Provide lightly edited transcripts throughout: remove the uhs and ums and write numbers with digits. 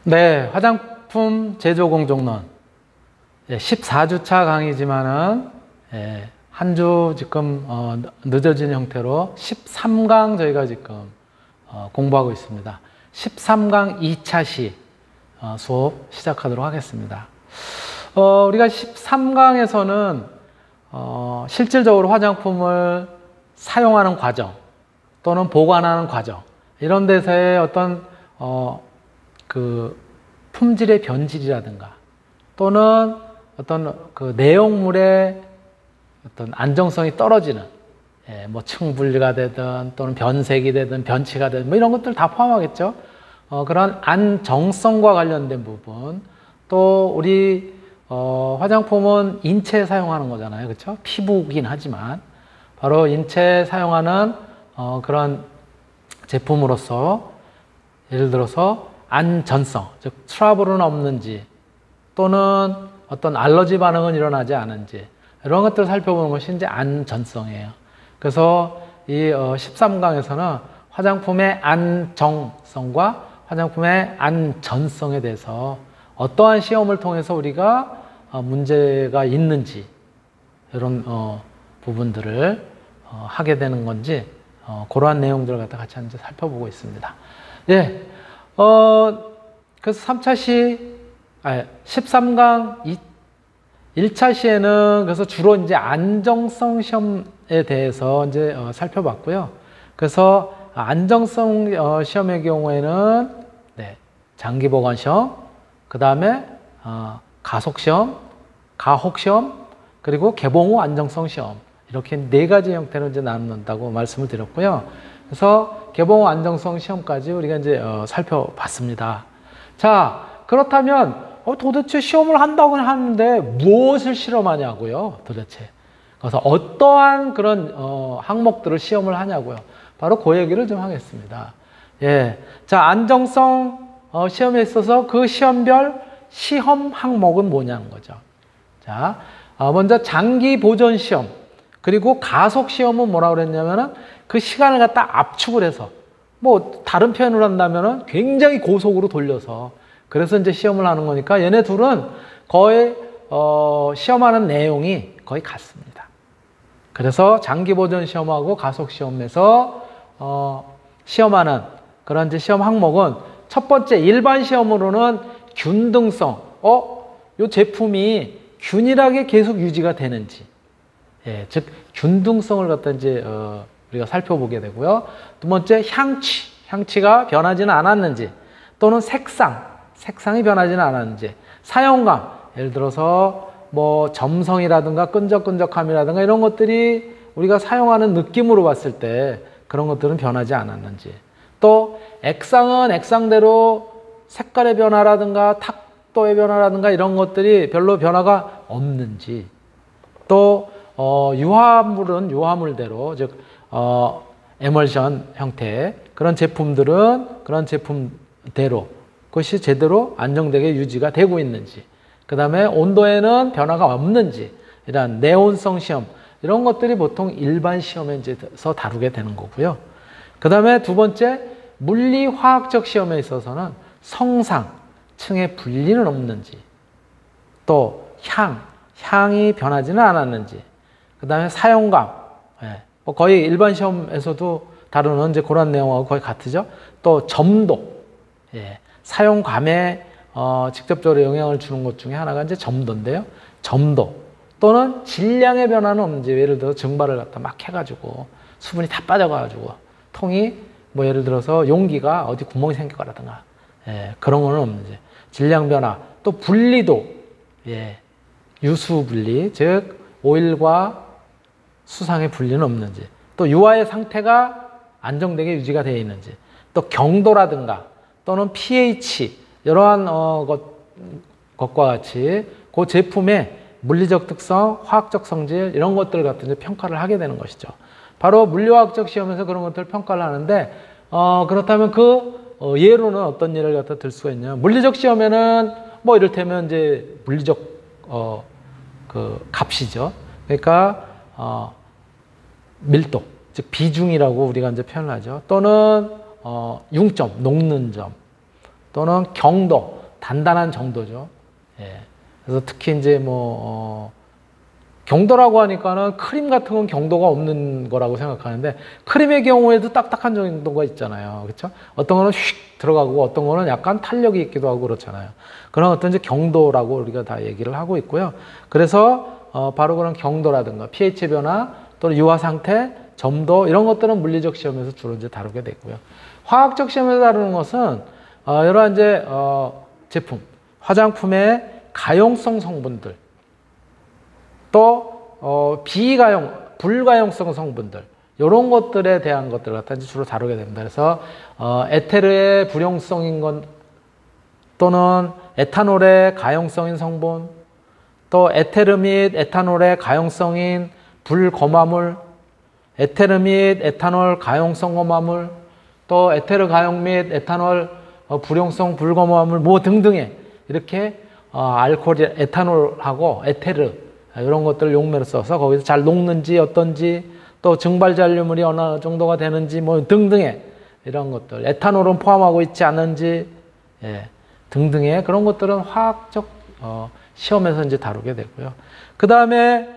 네, 화장품 제조 공정론 14주차 강의지만은 한 주 지금 늦어진 형태로 13강 저희가 지금 공부하고 있습니다. 13강 2차 시 수업 시작하도록 하겠습니다. 우리가 13강에서는 실질적으로 화장품을 사용하는 과정 또는 보관하는 과정 이런 데서의 어떤 그 품질의 변질이라든가 또는 어떤 그 내용물의 어떤 안정성이 떨어지는 뭐 층분리가 되든 또는 변색이 되든 변치가 되든 뭐 이런 것들 다 포함하겠죠. 그런 안정성과 관련된 부분 또 우리 화장품은 인체에 사용하는 거잖아요. 그렇죠? 피부긴 하지만 바로 인체에 사용하는 그런 제품으로서 예를 들어서 안전성, 즉 트러블은 없는지 또는 어떤 알러지 반응은 일어나지 않은지 이런 것들을 살펴보는 것이 이제 안전성이에요. 그래서 이 13강에서는 화장품의 안정성과 화장품의 안전성에 대해서 어떠한 시험을 통해서 우리가 문제가 있는지 이런 부분들을 하게 되는 건지 그러한 내용들을 갖다 같이 이제 살펴보고 있습니다. 예, 그래서 3차 시, 13강 1차 시에는 그래서 주로 이제 안정성 시험에 대해서 이제 살펴봤고요. 그래서 안정성 시험의 경우에는 장기 보관 시험, 그 다음에 가속 시험, 가혹 시험, 그리고 개봉 후 안정성 시험 이렇게 4가지 형태로 이제 나눈다고 말씀을 드렸고요. 그래서 개봉 후 안정성 시험까지 우리가 이제 살펴봤습니다. 자, 그렇다면 도대체 시험을 한다고 하는데 무엇을 실험하냐고요, 도대체. 그래서 어떠한 그런 항목들을 시험을 하냐고요. 바로 그 얘기를 좀 하겠습니다. 예, 자, 안정성 시험에 있어서 그 시험별 시험 항목은 뭐냐는 거죠. 자, 먼저 장기 보존 시험 그리고 가속 시험은 뭐라고 그랬냐면은 그 시간을 갖다 압축을 해서 뭐 다른 표현을 한다면은 굉장히 고속으로 돌려서 그래서 이제 시험을 하는 거니까 얘네 둘은 거의 시험하는 내용이 거의 같습니다. 그래서 장기 보존 시험하고 가속 시험에서 시험하는 그런 이제 시험 항목은 첫 번째 일반 시험으로는 균등성, 이 제품이 균일하게 계속 유지가 되는지, 예, 즉 균등성을 갖다 이제 우리가 살펴보게 되고요. 두 번째 향치가 변하지는 않았는지 또는 색상이 변하지는 않았는지, 사용감, 예를 들어서 뭐 점성이라든가 끈적끈적함이라든가 이런 것들이 우리가 사용하는 느낌으로 봤을 때 그런 것들은 변하지 않았는지, 또 액상은 액상대로 색깔의 변화라든가 탁도의 변화라든가 이런 것들이 별로 변화가 없는지, 또 유화물은 유화물대로 즉 에멀션 형태의 그런 제품들은 그런 제품대로 그것이 제대로 안정되게 유지가 되고 있는지, 그 다음에 온도에는 변화가 없는지, 이런 내온성 시험 이런 것들이 보통 일반 시험에서 다루게 되는 거고요. 그 다음에 두 번째 물리화학적 시험에 있어서는 성상, 층의 분리는 없는지, 또 향이 변하지는 않았는지, 그 다음에 사용감, 뭐 거의 일반 시험에서도 다루는 이제 그런 내용하고 거의 같으죠. 또 점도, 사용감에 직접적으로 영향을 주는 것 중에 하나가 이제 점도인데요. 점도 또는 질량의 변화는 없는지, 예를 들어 증발을 갖다 막 해가지고 수분이 다 빠져가지고 통이 뭐 예를 들어서 용기가 어디 구멍이 생겼거라든가 그런 거는 없는지, 질량 변화, 또 분리도, 유수 분리, 즉 오일과 수상의 분리는 없는지, 또 유화의 상태가 안정되게 유지가 되어 있는지, 또 경도라든가 또는 pH 이러한 것과 같이 그 제품의 물리적 특성, 화학적 성질 이런 것들을 갖다 이제 평가를 하게 되는 것이죠. 바로 물리화학적 시험에서 그런 것들을 평가를 하는데 그렇다면 그 예로는 어떤 예를 갖다 들 수가 있냐면, 물리적 시험에는 뭐 이를테면 이제 물리적 그 값이죠. 그러니까 밀도, 즉 비중이라고 우리가 이제 표현을 하죠. 또는 융점, 녹는 점, 또는 경도, 단단한 정도죠. 예. 그래서 특히 이제 경도라고 하니까는 크림 같은 건 경도가 없는 거라고 생각하는데 크림의 경우에도 딱딱한 정도가 있잖아요. 그렇죠? 어떤 거는 휙 들어가고 어떤 거는 약간 탄력이 있기도 하고 그렇잖아요. 그런 어떤 이제 경도라고 우리가 다 얘기를 하고 있고요. 그래서 바로 그런 경도라든가 pH 변화 또는 유화 상태, 점도 이런 것들은 물리적 시험에서 주로 이제 다루게 되고요. 화학적 시험에서 다루는 것은 여러 이제 제품, 화장품의 가용성 성분들, 또 불가용성 성분들 이런 것들에 대한 것들 갖다 이제 주로 다루게 됩니다. 그래서 에테르의 불용성인 것 또는 에탄올의 가용성인 성분, 또 에테르 및 에탄올의 가용성인 불검화물, 에테르 및 에탄올 가용성 검화물, 또 에테르 가용 및 에탄올 불용성 불검화물 뭐 등등의 이렇게 알코올, 에탄올하고 에테르 이런 것들을 용매로 써서 거기서 잘 녹는지 어떤지 또 증발 잔류물이 어느 정도가 되는지 뭐 등등의 이런 것들, 에탄올은 포함하고 있지 않는지 등등의 그런 것들은 화학적 시험에서 이제 다루게 되고요. 그 다음에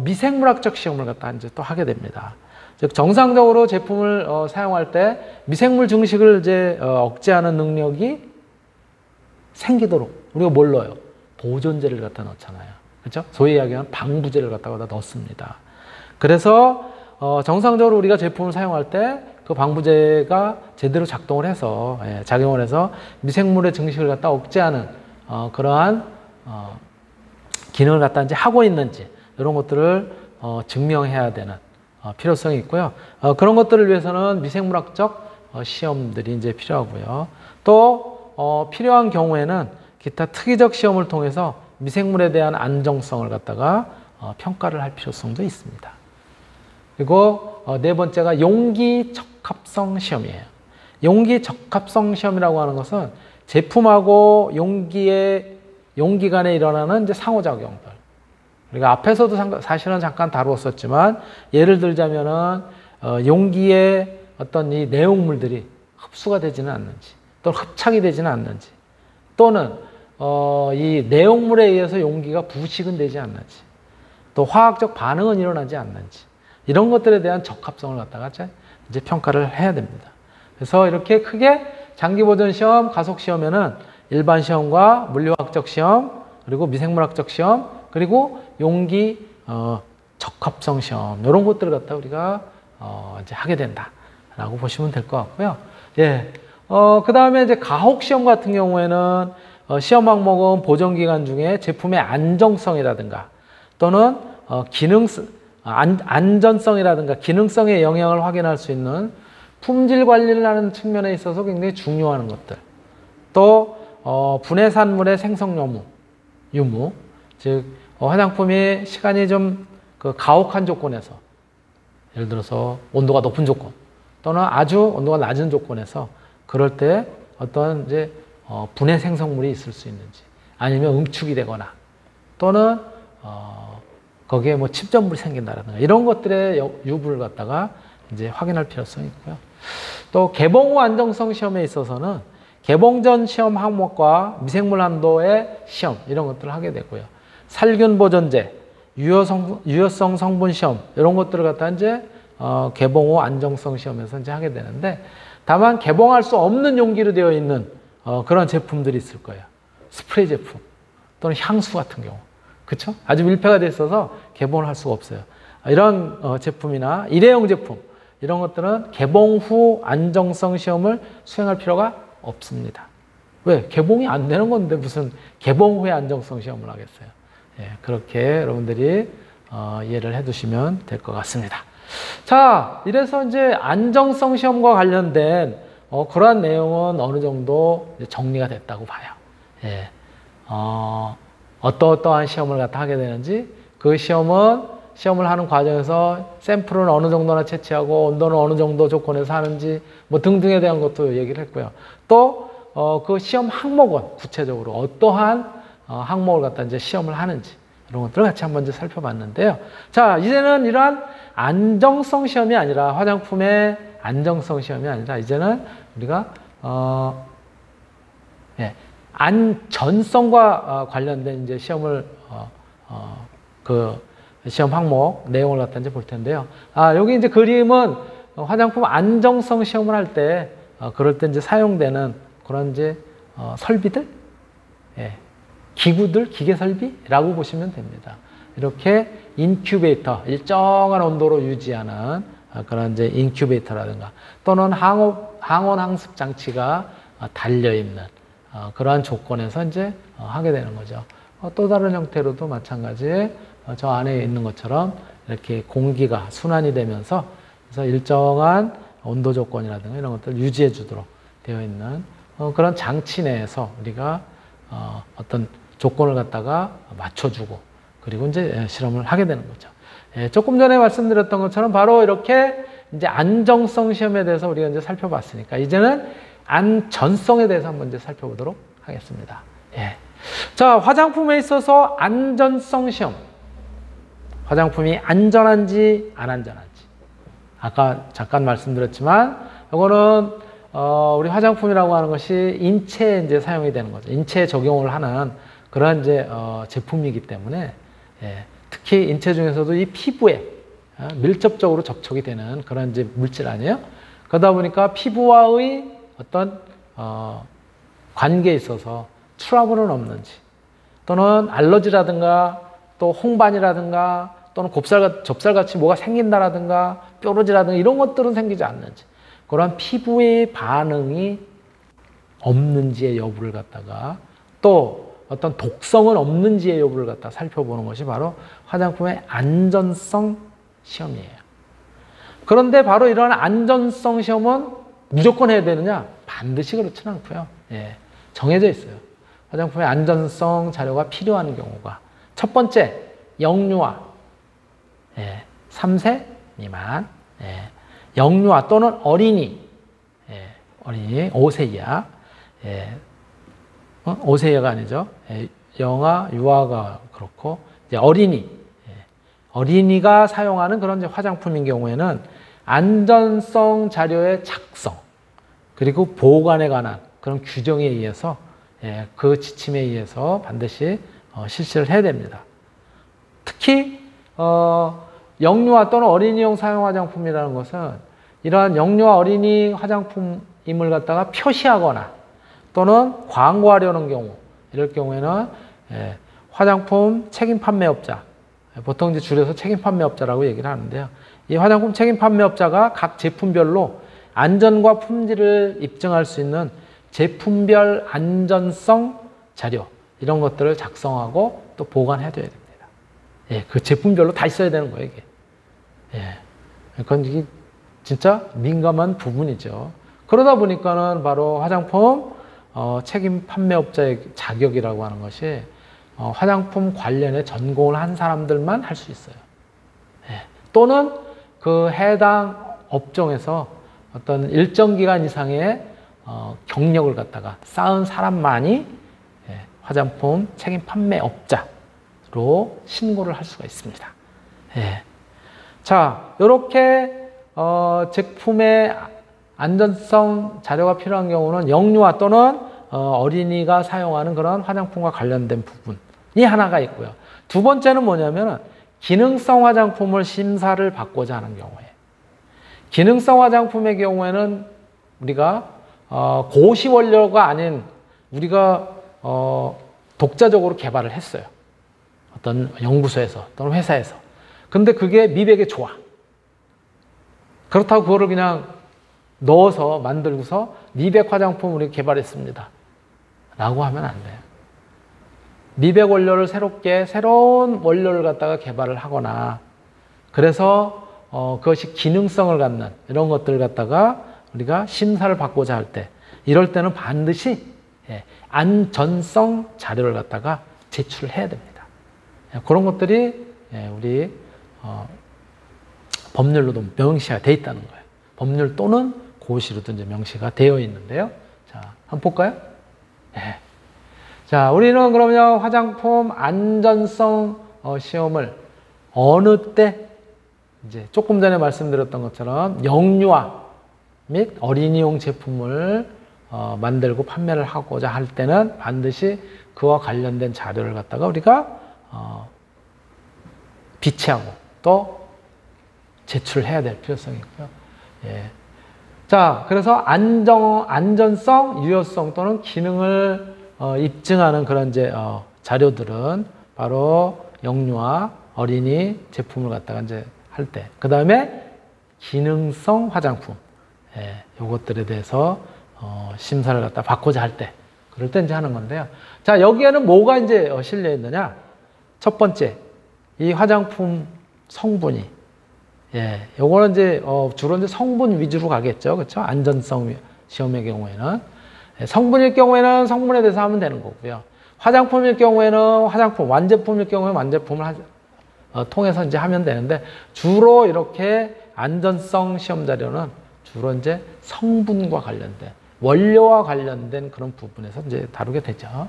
미생물학적 시험을 갖다 이제 또 하게 됩니다. 즉 정상적으로 제품을 사용할 때 미생물 증식을 이제 억제하는 능력이 생기도록 우리가 뭘 넣어요? 보존제를 갖다 넣잖아요. 그렇죠? 소위 이야기하는 방부제를 갖다가 넣습니다. 그래서 정상적으로 우리가 제품을 사용할 때 그 방부제가 제대로 작동을 해서 작용을 해서 미생물의 증식을 갖다 억제하는 그러한 기능을 갖다 이제 하고 있는지 이런 것들을 증명해야 되는 필요성이 있고요. 그런 것들을 위해서는 미생물학적 시험들이 이제 필요하고요. 또 필요한 경우에는 기타 특이적 시험을 통해서 미생물에 대한 안정성을 갖다가 평가를 할 필요성도 있습니다. 그리고 네 번째가 용기 적합성 시험이에요. 용기 적합성 시험이라고 하는 것은 제품하고 용기 간에 일어나는 이제 상호작용들. 우리가 앞에서도 사실은 잠깐 다루었었지만 예를 들자면은 용기에 어떤 이 내용물들이 흡수가 되지는 않는지 또는 흡착이 되지는 않는지 또는 이 내용물에 의해서 용기가 부식은 되지 않는지 또 화학적 반응은 일어나지 않는지 이런 것들에 대한 적합성을 갖다가 이제 평가를 해야 됩니다. 그래서 이렇게 크게 장기보존 시험, 가속 시험에는 일반 시험과 물리화학적 시험 그리고 미생물학적 시험 그리고 용기 적합성 시험 이런 것들을 갖다 우리가 이제 하게 된다라고 보시면 될 것 같고요. 그 다음에 이제 가혹 시험 같은 경우에는 시험 항목은 보존 기간 중에 제품의 안정성이라든가 또는 안전성이라든가 기능성의 영향을 확인할 수 있는 품질 관리를 하는 측면에 있어서 굉장히 중요한 것들 또 분해산물의 생성 유무 즉 화장품이 시간이 좀 가혹한 조건에서 예를 들어서 온도가 높은 조건 또는 아주 온도가 낮은 조건에서 그럴 때 어떤 이제 분해 생성물이 있을 수 있는지 아니면 응축이 되거나 또는 거기에 뭐 침전물이 생긴다라든가 이런 것들의 유무를 갖다가 이제 확인할 필요성이 있고요. 또 개봉 후 안정성 시험에 있어서는 개봉 전 시험 항목과 미생물 한도의 시험 이런 것들을 하게 되고요. 살균 보존제, 유효성 성분 시험 이런 것들을 갖다 이제 개봉 후 안정성 시험에서 이제 하게 되는데 다만 개봉할 수 없는 용기로 되어 있는 그런 제품들이 있을 거예요. 스프레이 제품 또는 향수 같은 경우. 그렇죠? 아주 밀폐가 돼 있어서 개봉을 할 수가 없어요. 이런 제품이나 일회용 제품 이런 것들은 개봉 후 안정성 시험을 수행할 필요가 없습니다. 왜? 개봉이 안 되는 건데 무슨 개봉 후에 안정성 시험을 하겠어요. 그렇게 여러분들이 이해를 해두시면 될 것 같습니다. 자, 이래서 이제 안정성 시험과 관련된 그러한 내용은 어느 정도 정리가 됐다고 봐요. 어떠한 시험을 갖다 하게 되는지 그 시험을 하는 과정에서 샘플은 어느 정도나 채취하고 온도는 어느 정도 조건에서 하는지 뭐 등등에 대한 것도 얘기를 했고요. 또 그 시험 항목은 구체적으로 어떠한 항목을 갖다 이제 시험을 하는지 이런 것들을 같이 한번 이제 살펴봤는데요. 자, 이제는 이러한 안정성 시험이 아니라 화장품의 안정성 시험이 아니라 이제는 우리가 안전성과 관련된 이제 시험을 그 시험 항목 내용을 갖다 이제 볼 텐데요. 여기 이제 그림은 화장품 안정성 시험을 할 때 그럴 때 이제 사용되는 그런 이제 설비들, 예, 기구들, 기계 설비라고 보시면 됩니다. 이렇게 인큐베이터, 일정한 온도로 유지하는 그런 이제 인큐베이터라든가 또는 항온 항습 장치가 달려 있는 그러한 조건에서 이제 하게 되는 거죠. 또 다른 형태로도 마찬가지 저 안에 있는 것처럼 이렇게 공기가 순환이 되면서 그래서 일정한 온도 조건이라든가 이런 것들을 유지해 주도록 되어 있는 그런 장치 내에서 우리가 어떤 조건을 갖다가 맞춰주고 그리고 이제 실험을 하게 되는 거죠. 조금 전에 말씀드렸던 것처럼 바로 이렇게 이제 안정성 시험에 대해서 우리가 이제 살펴봤으니까 이제는 안전성에 대해서 한번 이제 살펴보도록 하겠습니다. 자, 화장품에 있어서 안전성 시험. 화장품이 안전한지 안 안전한지. 아까 잠깐 말씀드렸지만 이거는 우리 화장품이라고 하는 것이 인체에 이제 사용이 되는 거죠. 인체에 적용을 하는 그런 이제 제품이기 때문에 특히 인체 중에서도 이 피부에 밀접적으로 접촉이 되는 그런 이제 물질 아니에요? 그러다 보니까 피부와의 어떤 관계에 있어서 트러블은 없는지 또는 알러지라든가 또 홍반이라든가 또는 접살같이 뭐가 생긴다라든가 뾰루지라든가 이런 것들은 생기지 않는지 그런 피부의 반응이 없는지의 여부를 갖다가 또 어떤 독성은 없는지의 여부를 갖다 살펴보는 것이 바로 화장품의 안전성 시험이에요. 그런데 바로 이런 안전성 시험은 무조건 해야 되느냐? 반드시 그렇지는 않고요. 정해져 있어요. 화장품의 안전성 자료가 필요한 경우가 첫 번째, 영유아 3세 미만 영유아 또는 어린이 어린이 5세 이하 5세 이하가 아니죠. 영아, 유아가 그렇고 이제 어린이가 사용하는 그런 이제 화장품인 경우에는 안전성 자료의 작성 그리고 보관에 관한 그런 규정에 의해서 그 지침에 의해서 반드시 실시를 해야 됩니다. 특히 영유아 또는 어린이용 사용 화장품이라는 것은 이러한 영유아 어린이 화장품임을 갖다가 표시하거나 또는 광고하려는 경우 이럴 경우에는 화장품 책임 판매업자 보통 이제 줄여서 책임 판매업자라고 얘기를 하는데요. 이 화장품 책임 판매업자가 각 제품별로 안전과 품질을 입증할 수 있는 제품별 안전성 자료 이런 것들을 작성하고 또 보관해둬야 됩니다. 그 제품별로 다 있어야 되는 거예요, 이게. 그건 이게 진짜 민감한 부분이죠. 그러다 보니까는 바로 화장품 책임 판매업자의 자격이라고 하는 것이 화장품 관련해 전공을 한 사람들만 할 수 있어요. 또는 그 해당 업종에서 어떤 일정 기간 이상의 경력을 갖다가 쌓은 사람만이 화장품 책임 판매업자로 신고를 할 수가 있습니다. 자, 이렇게 제품의 안전성 자료가 필요한 경우는 영유아 또는 어린이가 사용하는 그런 화장품과 관련된 부분이 하나가 있고요. 두 번째는 뭐냐면 기능성 화장품을 심사를 받고자 하는 경우에 기능성 화장품의 경우에는 우리가 고시 원료가 아닌 우리가 독자적으로 개발을 했어요. 어떤 연구소에서 또는 회사에서. 근데 그게 미백에 좋아. 그렇다고 그거를 그냥 넣어서 만들고서 미백 화장품 우리 개발했습니다. 라고 하면 안 돼요. 미백 원료를 새로운 원료를 갖다가 개발을 하거나 그래서 그것이 기능성을 갖는 이런 것들을 갖다가 우리가 심사를 받고자 할 때 이럴 때는 반드시 안전성 자료를 갖다가 제출을 해야 됩니다. 그런 것들이 우리 법률로도 명시가 되어 있다는 거예요. 법률 또는 고시로도 이제 명시가 되어 있는데요. 자, 한번 볼까요? 자, 우리는 그러면 화장품 안전성 시험을 어느 때 이제 조금 전에 말씀드렸던 것처럼 영유아 및 어린이용 제품을 만들고 판매를 하고자 할 때는 반드시 그와 관련된 자료를 갖다가 우리가 비치하고 또 제출해야 될 필요성이 있고요. 예. 자, 그래서 안전성, 유효성 또는 기능을 입증하는 그런 이제 자료들은 바로 영유아 어린이 제품을 갖다가 이제 할 때, 그 다음에 기능성 화장품, 예, 요것들에 대해서 심사를 갖다 받고자 할 때, 그럴 때 이제 하는 건데요. 자, 여기에는 뭐가 이제 실려 있느냐? 첫 번째, 이 화장품 성분이, 예, 요거는 이제 주로 이제 성분 위주로 가겠죠, 그렇죠? 안전성 시험의 경우에는 성분일 경우에는 성분에 대해서 하면 되는 거고요. 화장품일 경우에는 화장품, 완제품일 경우에는 완제품을 통해서 이제 하면 되는데, 주로 이렇게 안전성 시험 자료는 주로 이제 성분과 관련된, 원료와 관련된 그런 부분에서 이제 다루게 되죠.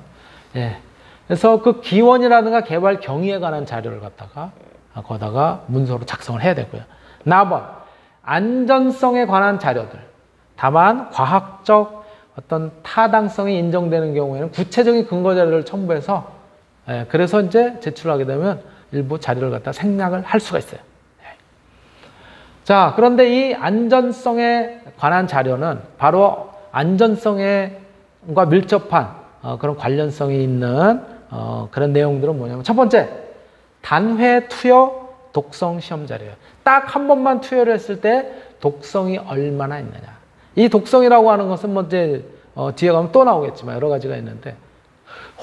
예. 그래서 그 기원이라든가 개발 경위에 관한 자료를 갖다가 거다가 문서로 작성을 해야 되고요. 나번 안전성에 관한 자료들. 다만 과학적 어떤 타당성이 인정되는 경우에는 구체적인 근거 자료를 첨부해서, 예, 그래서 이제 제출하게 되면 일부 자료를 갖다 생략을 할 수가 있어요. 예. 자, 그런데 이 안전성에 관한 자료는 바로 안전성과 밀접한 그런 관련성이 있는 그런 내용들은 뭐냐면, 첫 번째, 단회 투여 독성 시험 자료예요. 딱 한 번만 투여를 했을 때 독성이 얼마나 있느냐. 이 독성이라고 하는 것은 뭐 이제 뒤에 가면 또 나오겠지만 여러 가지가 있는데,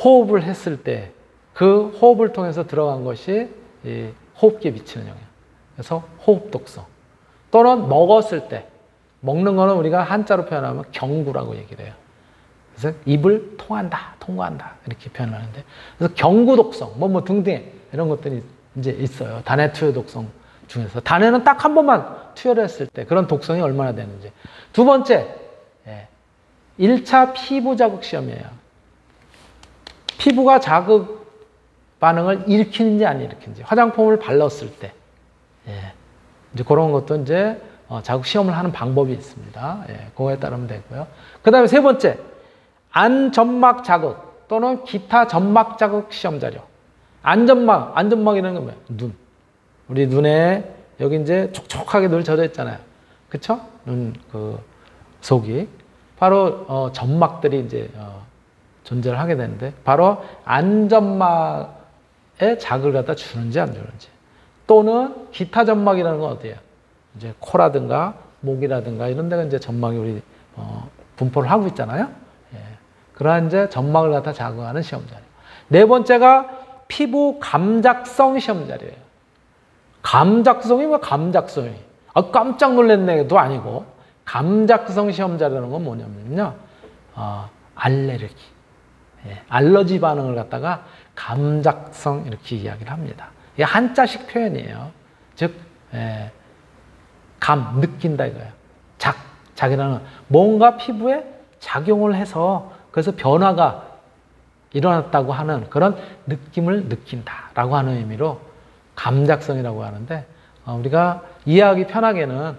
호흡을 했을 때 그 호흡을 통해서 들어간 것이 이 호흡기에 미치는 영향. 그래서 호흡 독성. 또는 먹었을 때, 먹는 거는 우리가 한자로 표현하면 경구라고 얘기를 해요. 그래서 입을 통과한다 이렇게 표현하는데, 그래서 경구 독성 뭐 등등 이런 것들이 이제 있어요. 단회 투여 독성 중에서 단회는 딱 한 번만 투여를 했을 때 그런 독성이 얼마나 되는지. 두 번째, 1차 피부 자극 시험이에요. 피부가 자극 반응을 일으키는지 안 일으키는지, 화장품을 발랐을 때, 이제 그런 것도 이제 자극 시험을 하는 방법이 있습니다. 예, 그거에 따르면 되고요. 그 다음에 세 번째, 안점막 자극 또는 기타 점막 자극 시험 자료. 안점막이라는 건 뭐예요? 눈. 우리 눈에 여기 이제 촉촉하게 늘 젖어 있잖아요. 그쵸? 눈 속이. 바로 점막들이 이제 존재를 하게 되는데, 바로 안점막에 자극을 갖다 주는지 안 주는지. 또는 기타 점막이라는 건 어디예요? 이제 코라든가 목이라든가 이런 데가 이제 점막이 우리 분포를 하고 있잖아요. 예. 그러한 이제 점막을 갖다 자극하는 시험 자료. 네 번째가 피부 감작성 시험 자료예요. 감작성이 뭐 감작성이? 깜짝 놀랐네도 아니고, 감작성 시험 자료라는 건 뭐냐면요, 알레르기, 예. 알러지 반응을 갖다가 감작성 이렇게 이야기를 합니다. 이게 한자식 표현이에요. 즉, 예. 느낀다 이거예요. 작이라는 뭔가 피부에 작용을 해서 그래서 변화가 일어났다고 하는 그런 느낌을 느낀다라고 하는 의미로 감작성이라고 하는데, 우리가 이해하기 편하게는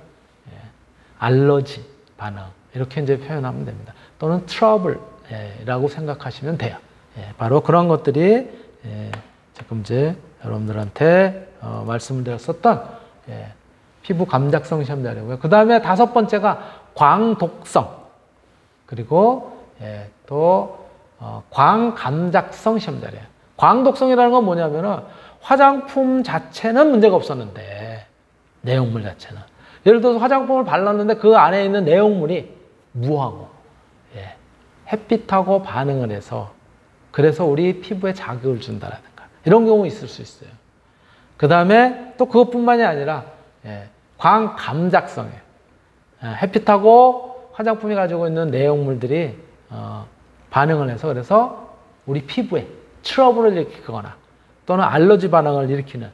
알러지 반응 이렇게 이제 표현하면 됩니다. 또는 트러블이라고 생각하시면 돼요. 바로 그런 것들이 지금 이제 여러분들한테 말씀을 드렸었던 피부 감작성 시험 자료고요. 그 다음에 다섯 번째가 광독성, 그리고 또 광감작성 시험 자료예요. 광독성이라는 건 뭐냐면은 화장품 자체는 문제가 없었는데, 내용물 자체는, 예를 들어서 화장품을 발랐는데 그 안에 있는 내용물이 무하고 햇빛하고 반응을 해서 그래서 우리 피부에 자극을 준다라든가 이런 경우 있을 수 있어요. 그 다음에 또 그것뿐만이 아니라 광감작성이에요. 햇빛하고 화장품이 가지고 있는 내용물들이 반응을 해서 그래서 우리 피부에 트러블을 일으키거나 또는 알러지 반응을 일으키는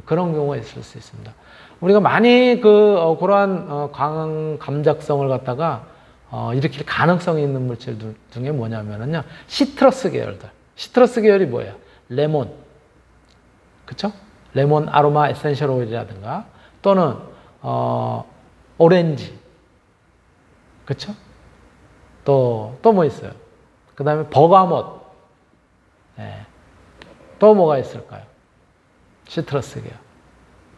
그런 경우가 있을 수 있습니다. 우리가 많이 그러한 광감작성을 갖다가 일으킬 가능성이 있는 물질들 중에 뭐냐면요, 시트러스 계열들. 시트러스 계열이 뭐예요? 레몬, 그쵸? 레몬 아로마 에센셜 오일이라든가 또는 오렌지, 그쵸? 또 또 뭐 있어요? 그 다음에 버가못. 예. 또 뭐가 있을까요? 시트러스계요.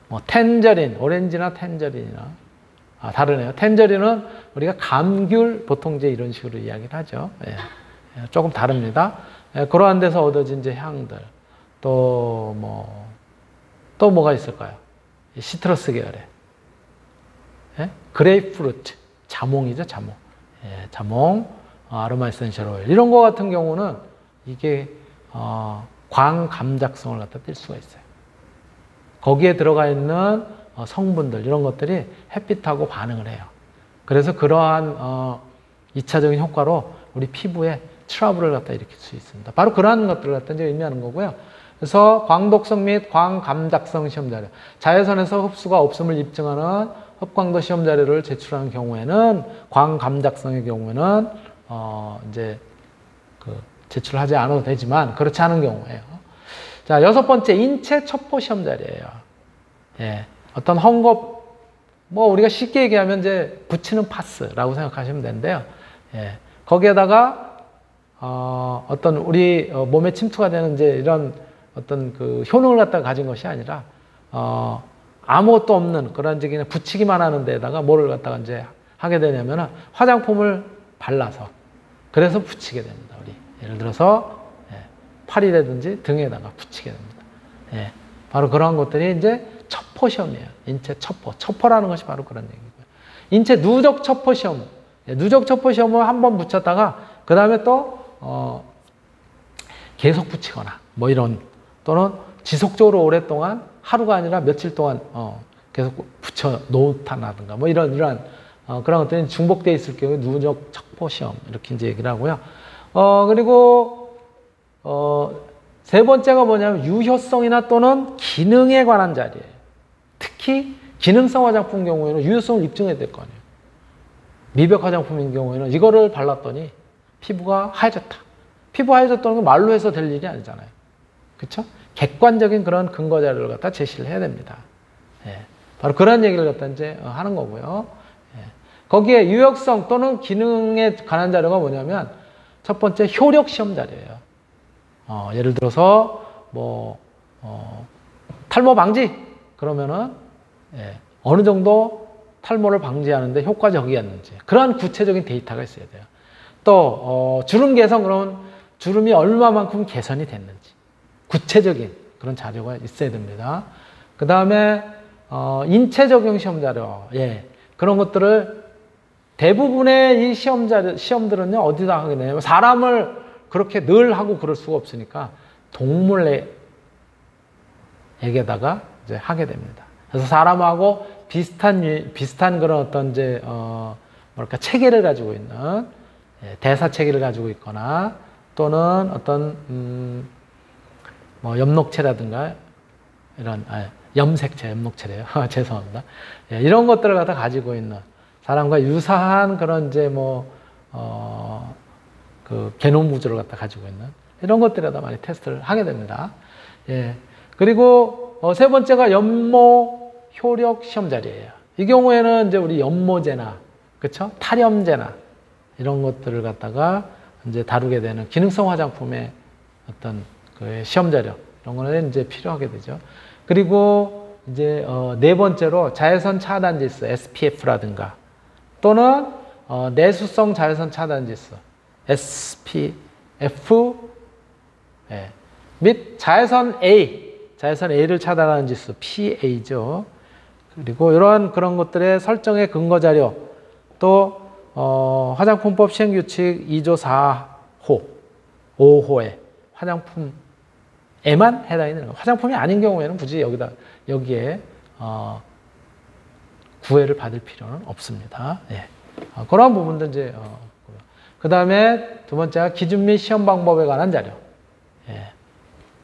뭐 텐저린, 오렌지나 텐저린이나 다르네요. 텐저린은 우리가 감귤 보통 이제 이런 식으로 이야기를 하죠. 예. 조금 다릅니다. 예. 그러한 데서 얻어진 이제 향들. 또 뭐가 있을까요? 시트러스 계열의 그레이프루트, 자몽이죠, 자몽. 예, 자몽, 아로마 에센셜 오일 이런 거 같은 경우는 이게 광감작성을 갖다 띌 수가 있어요. 거기에 들어가 있는 성분들 이런 것들이 햇빛하고 반응을 해요. 그래서 그러한 2차적인 효과로 우리 피부에 트러블을 갖다 일으킬 수 있습니다. 바로 그러한 것들을 갖다 이제 의미하는 거고요. 그래서 광독성 및 광감작성 시험 자료, 자외선에서 흡수가 없음을 입증하는 흡광도 시험 자료를 제출하는 경우에는 광감작성의 경우에는 이제 제출하지 않아도 되지만 그렇지 않은 경우에요. 자, 6번째 인체 첩보 시험 자료예요. 예, 어떤 헝겊 우리가 쉽게 얘기하면 이제 붙이는 파스라고 생각하시면 되는데요. 예, 거기에다가 어떤 우리 몸에 침투가 되는 이제 이런 어떤 그 효능을 갖다가 가진 것이 아니라 아무것도 없는 그런 이제 그냥 붙이기만 하는 데다가 뭐를 갖다가 이제 하게 되냐면은 화장품을 발라서 그래서 붙이게 됩니다. 우리 예를 들어서 팔이라든지 등에다가 붙이게 됩니다. 예, 바로 그러한 것들이 이제 첩보 시험이에요. 인체 첩보. 첩보라는 것이 바로 그런 얘기고요. 인체 누적 첩보 시험. 누적 첩보 시험을 한번 붙였다가 그 다음에 또 계속 붙이거나 뭐 이런 또는 지속적으로 오랫동안 하루가 아니라 며칠 동안 계속 붙여 놓다라든가 뭐 이러한 그런 것들이 중복되어 있을 경우에 누적 첩보 시험 이렇게 이제 얘기를 하고요. 그리고 세 번째가 뭐냐면 유효성이나 또는 기능에 관한 자리예요. 특히 기능성 화장품 경우에는 유효성을 입증해야 될 거 아니에요. 미백 화장품인 경우에는 이거를 발랐더니 피부가 하얘졌다. 피부 하얘졌다는 건 말로 해서 될 일이 아니잖아요. 그렇죠? 객관적인 그런 근거 자료를 갖다 제시를 해야 됩니다. 예, 바로 그런 얘기를 갖다 이제 하는 거고요. 예, 거기에 유효성 또는 기능에 관한 자료가 뭐냐면 첫 번째 효력 시험 자료예요. 예를 들어서 탈모 방지 그러면은 어느 정도 탈모를 방지하는데 효과적이었는지 그러한 구체적인 데이터가 있어야 돼요. 또 주름 개선 그러면 주름이 얼마만큼 개선이 됐는지 구체적인 그런 자료가 있어야 됩니다. 그 다음에 인체 적용 시험 자료, 그런 것들을 대부분의 이 시험들은요 어디다 하게 되냐면 사람을 그렇게 늘 하고 그럴 수가 없으니까 동물에게다가 이제 하게 됩니다. 그래서 사람하고 비슷한 그런 어떤 이제 체계를 가지고 있는 대사 체계를 가지고 있거나 또는 어떤 엽록체라든가 이런 염색체, 엽록체래요. 죄송합니다. 이런 것들을 갖다 가지고 있는 사람과 유사한 그런 이제 그 게놈 구조를 갖다 가지고 있는 이런 것들에다 많이 테스트를 하게 됩니다. 그리고 세 번째가 연모 효력 시험 자리예요. 이 경우에는 이제 우리 연모제나 그렇죠? 탈염제나 이런 것들을 갖다가 이제 다루게 되는 기능성 화장품의 어떤 그 시험 자료 이런 거는 이제 필요하게 되죠. 그리고 이제 네 번째로 자외선 차단 지수 SPF라든가 또는 내수성 자외선 차단 지수 SPF 및 자외선 A를 차단하는 지수 PA죠. 그리고 이러한 그런 것들의 설정의 근거 자료 또 화장품법 시행규칙 2조 4호 5호에 화장품에만 해당이 되는 거예요. 화장품이 아닌 경우에는 굳이 여기에 구애를 받을 필요는 없습니다. 그러한 부분도 이제 그 다음에 두 번째가 기준 및 시험 방법에 관한 자료.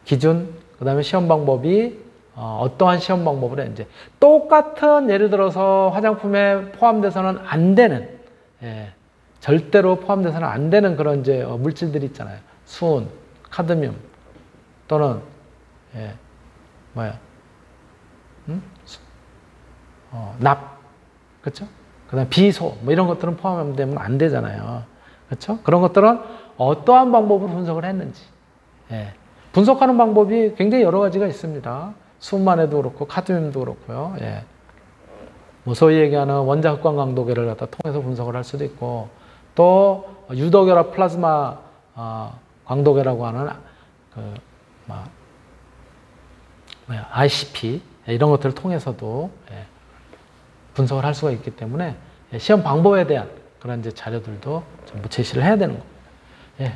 기준, 그 다음에 시험 방법이 어떠한 시험 방법을 했는지. 똑같은 예를 들어서 화장품에 포함돼서는 안 되는, 절대로 포함돼서는 안 되는 그런 이제 물질들이 있잖아요. 수은, 카드뮴, 또는, 납, 그렇죠? 그 다음 비소, 뭐 이런 것들은 포함되면 안 되잖아요. 그렇죠? 그런 것들은 어떠한 방법으로 분석을 했는지. 예. 분석하는 방법이 굉장히 여러 가지가 있습니다. 수만에도 그렇고 카드뮴도 그렇고요. 예. 뭐 소위 얘기하는 원자 흑광 강도계를 갖다 통해서 분석을 할 수도 있고, 또 유도결합 플라즈마 광도계라고 하는 ICP 이런 것들을 통해서도 분석을 할 수가 있기 때문에 시험 방법에 대한 그런 이제 자료들도 전부 제시를 해야 되는 겁니다. 예.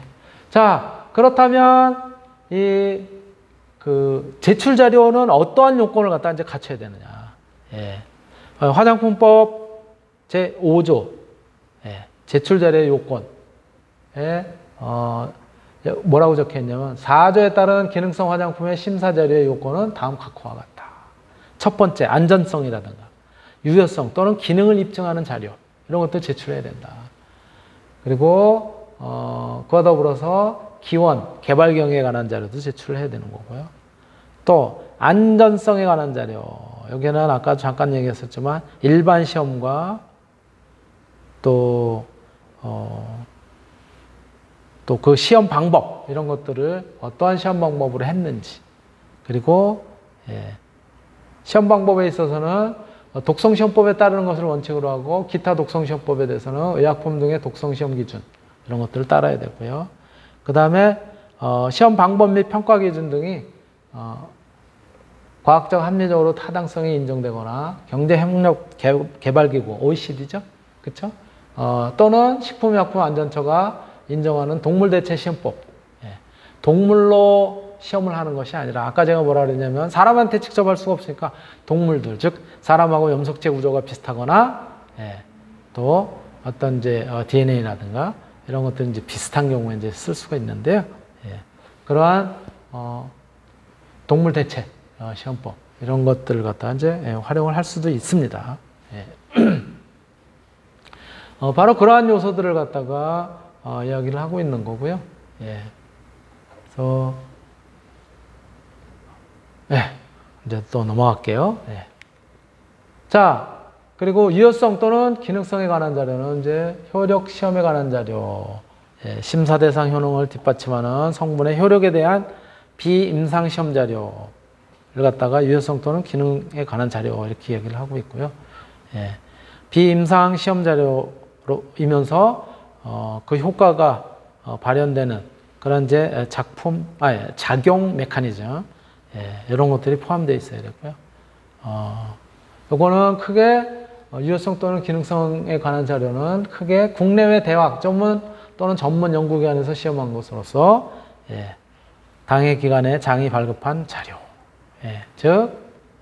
자, 그렇다면 그 제출 자료는 어떠한 요건을 갖다 이제 갖춰야 되느냐? 예. 화장품법 제5조 제출 자료의 요건에 뭐라고 적혀 있냐면 4조에 따른 기능성 화장품의 심사 자료의 요건은 다음 각호와 같다. 첫 번째, 안전성이라든가 유효성 또는 기능을 입증하는 자료 이런 것도 제출해야 된다. 그리고 그와 더불어서 기원, 개발 경위에 관한 자료도 제출을 해야 되는 거고요. 또 안전성에 관한 자료, 여기는 아까 잠깐 얘기했었지만 일반 시험과 또 그 시험 방법 이런 것들을 어떠한 시험 방법으로 했는지, 그리고 시험 방법에 있어서는 독성시험법에 따르는 것을 원칙으로 하고 기타 독성시험법에 대해서는 의약품 등의 독성시험 기준 이런 것들을 따라야 되고요. 그 다음에 시험 방법 및 평가 기준 등이 과학적 합리적으로 타당성이 인정되거나 경제협력 개발기구 OECD죠, 그렇죠? 또는 식품의약품안전처가 인정하는 동물대체시험법, 동물로 시험을 하는 것이 아니라 아까 제가 뭐라 그랬냐면 사람한테 직접 할 수가 없으니까 동물들, 즉 사람하고 염석체 구조가 비슷하거나 또 어떤 이제 DNA라든가 이런 것들이 이제 비슷한 경우에 이제 쓸 수가 있는데요. 그러한 동물 대체 시험법 이런 것들을 갖다 이제 활용을 할 수도 있습니다. 바로 그러한 요소들을 갖다가 이야기를 하고 있는 거고요. 그래서 이제 또 넘어갈게요. 자, 그리고 유효성 또는 기능성에 관한 자료는 이제 효력 시험에 관한 자료, 심사 대상 효능을 뒷받침하는 성분의 효력에 대한 비임상 시험 자료를 갖다가 유효성 또는 기능에 관한 자료 이렇게 얘기를 하고 있고요. 비임상 시험 자료이면서 그 효과가 발현되는 그런 이제 작용 메커니즘 이런 것들이 포함되어 있어야 되고요. 요거는 크게 유효성 또는 기능성에 관한 자료는 크게 국내외 대학 전문 또는 전문 연구기관에서 시험한 것으로서 당해 기간에 장이 발급한 자료, 즉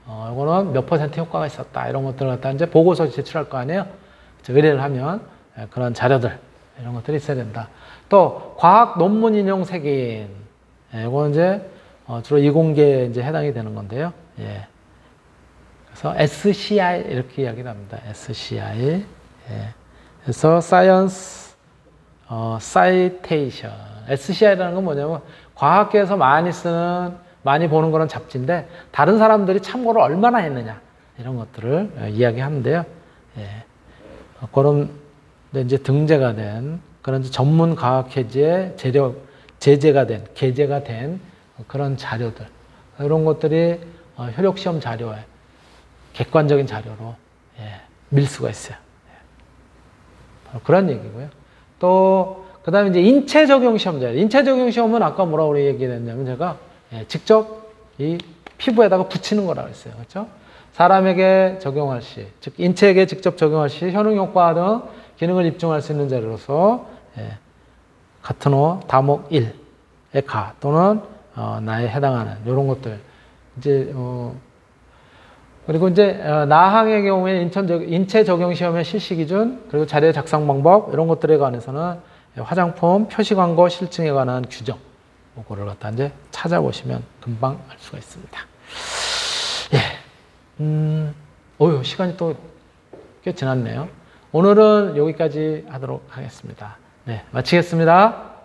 이거는 몇 퍼센트 효과가 있었다 이런 것들을 갖다 이제 보고서 제출할 거 아니에요. 의뢰를 하면 그런 자료들 이런 것들이 있어야 된다. 또 과학 논문 인용 색인, 이거는 이제 주로 이공계에 이제 해당이 되는 건데요. 그래서 SCI 이렇게 이야기를 합니다. SCI. 그래서 Science Citation. SCI라는 건 뭐냐면 과학계에서 많이 보는 그런 잡지인데 다른 사람들이 참고를 얼마나 했느냐 이런 것들을 이야기하는데요. 그런 이제 등재가 된 그런 전문 과학회지에 제재가 된 그런 자료들 이런 것들이 효력시험 자료에 객관적인 자료로 밀 수가 있어요. 바로 그런 얘기고요. 또 그다음에 이제 인체 적용 시험 자료. 인체 적용 시험은 아까 뭐라고 얘기했냐면 제가 직접 이 피부에다가 붙이는 거라고 했어요. 그렇죠? 사람에게 적용할 시, 즉 인체에게 직접 적용할 시 효능 효과 등 기능을 입증할 수 있는 자료로서 같은 호 다목 1의 가 또는 나에 해당하는 이런 것들 이제 그리고 이제 나항의 경우에 인체 적용 시험의 실시 기준 그리고 자료 작성 방법 이런 것들에 관해서는 화장품 표시 광고 실증에 관한 규정 그거를 갖다 이제 찾아보시면 금방 알 수가 있습니다. 시간이 또 꽤 지났네요. 오늘은 여기까지 하도록 하겠습니다. 마치겠습니다.